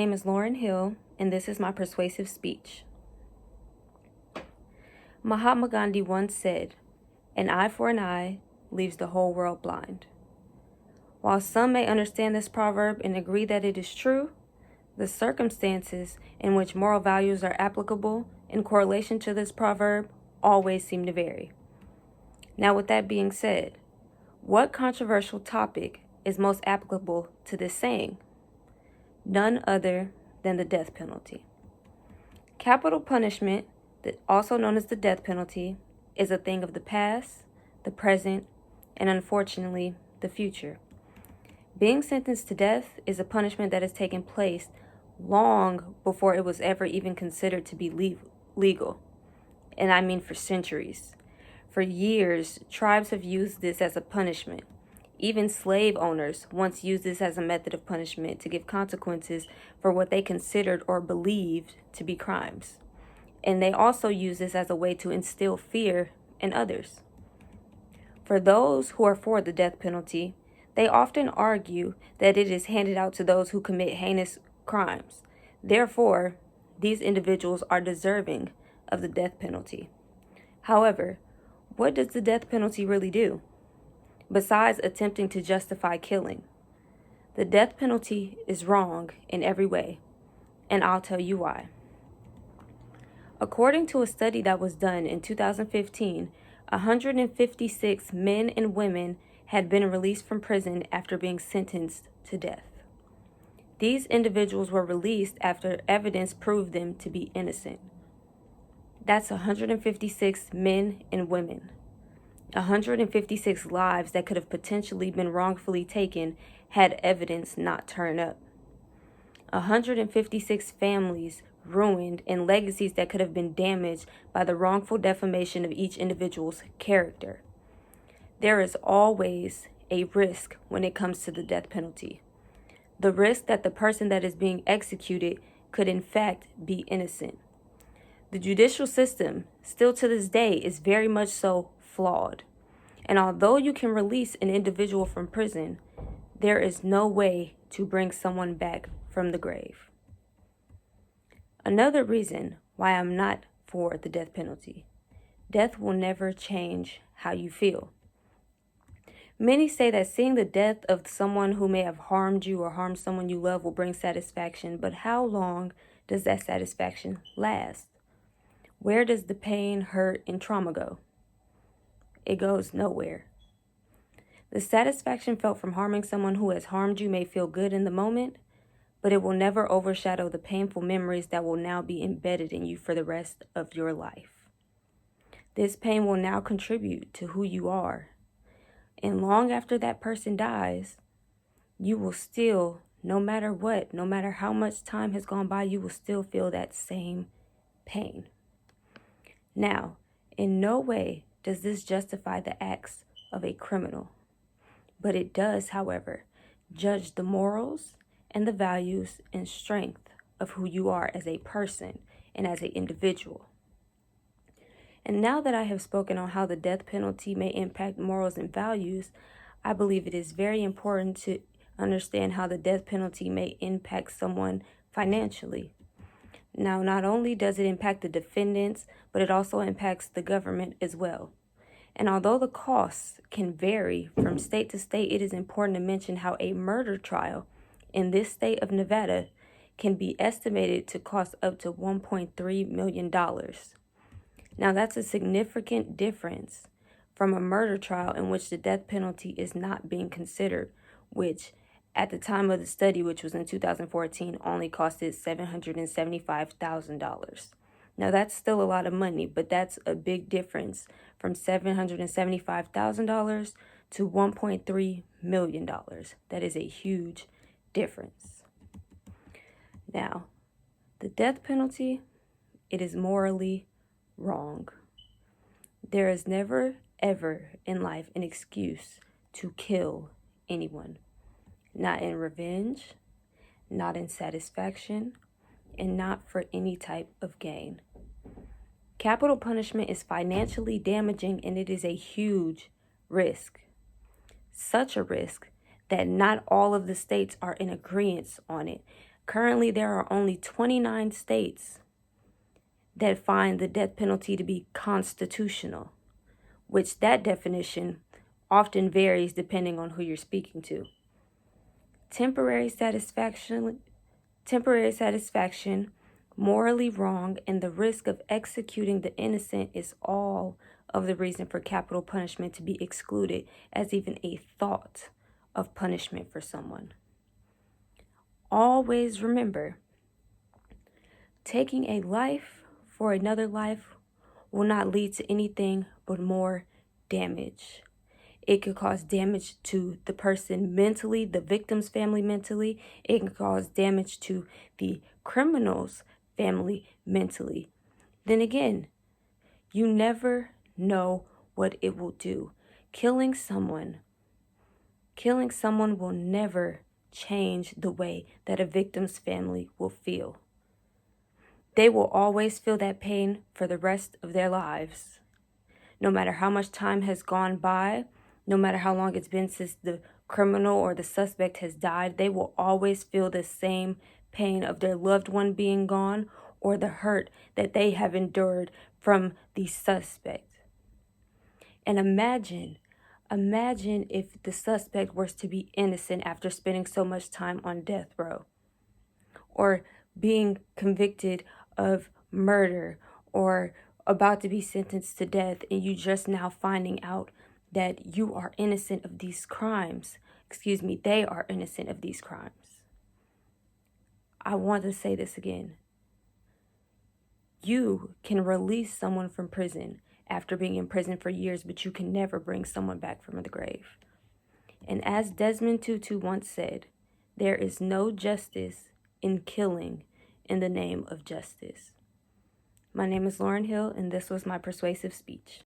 My name is Lauren Hill, and this is my persuasive speech. Mahatma Gandhi once said, "An eye for an eye leaves the whole world blind." While some may understand this proverb and agree that it is true, the circumstances in which moral values are applicable in correlation to this proverb always seem to vary. Now, with that being said, what controversial topic is most applicable to this saying? None other than the death penalty. Capital punishment, also known as the death penalty, is a thing of the past, the present, and unfortunately, the future. Being sentenced to death is a punishment that has taken place long before it was ever even considered to be legal. And I mean for centuries. For years, tribes have used this as a punishment. Even slave owners once used this as a method of punishment to give consequences for what they considered or believed to be crimes. And they also use this as a way to instill fear in others. For those who are for the death penalty, they often argue that it is handed out to those who commit heinous crimes. Therefore, these individuals are deserving of the death penalty. However, what does the death penalty really do? Besides attempting to justify killing, the death penalty is wrong in every way, and I'll tell you why. According to a study that was done in 2015, 156 men and women had been released from prison after being sentenced to death. These individuals were released after evidence proved them to be innocent. That's 156 men and women. 156 lives that could have potentially been wrongfully taken had evidence not turned up. 156 families ruined and legacies that could have been damaged by the wrongful defamation of each individual's character. There is always a risk when it comes to the death penalty. The risk that the person that is being executed could in fact be innocent. The judicial system, still to this day, is very much so flawed. And although you can release an individual from prison, there is no way to bring someone back from the grave. Another reason why I'm not for the death penalty: death will never change how you feel. Many say that seeing the death of someone who may have harmed you or harmed someone you love will bring satisfaction, but how long does that satisfaction last? Where does the pain, hurt, and trauma go? It goes nowhere. The satisfaction felt from harming someone who has harmed you may feel good in the moment, but it will never overshadow the painful memories that will now be embedded in you for the rest of your life. This pain will now contribute to who you are. And long after that person dies, you will still, no matter what, no matter how much time has gone by, you will still feel that same pain. Now, in no way does this justify the acts of a criminal, but it does, however, judge the morals and the values and strength of who you are as a person and as an individual. And now that I have spoken on how the death penalty may impact morals and values, I believe it is very important to understand how the death penalty may impact someone financially. Now, not only does it impact the defendants, but it also impacts the government as well. And although the costs can vary from state to state, it is important to mention how a murder trial in this state of Nevada can be estimated to cost up to $1.3 million. Now, that's a significant difference from a murder trial in which the death penalty is not being considered, which at the time of the study, which was in 2014, only costed $775,000. Now, that's still a lot of money, but that's a big difference from $775,000 to $1.3 million. That is a huge difference. Now, the death penalty, it is morally wrong. There is never, ever in life an excuse to kill anyone. Not in revenge, not in satisfaction, and not for any type of gain. Capital punishment is financially damaging, and it is a huge risk. Such a risk that not all of the states are in agreement on it. Currently, there are only 29 states that find the death penalty to be constitutional, which that definition often varies depending on who you're speaking to. Temporary satisfaction, morally wrong, and the risk of executing the innocent is all of the reason for capital punishment to be excluded as even a thought of punishment for someone. Always remember, taking a life for another life will not lead to anything but more damage. It could cause damage to the person mentally, the victim's family mentally. It can cause damage to the criminal's family mentally. Then again, you never know what it will do. Killing someone will never change the way that a victim's family will feel. They will always feel that pain for the rest of their lives. No matter how much time has gone by, no matter how long it's been since the criminal or the suspect has died, they will always feel the same pain of their loved one being gone or the hurt that they have endured from the suspect. And imagine if the suspect was to be innocent after spending so much time on death row, or being convicted of murder, or about to be sentenced to death, and you just now finding out that you are innocent of these crimes. They are innocent of these crimes. I want to say this again. You can release someone from prison after being in prison for years, but you can never bring someone back from the grave. And as Desmond Tutu once said, there is no justice in killing in the name of justice. My name is Lauren Hill, and this was my persuasive speech.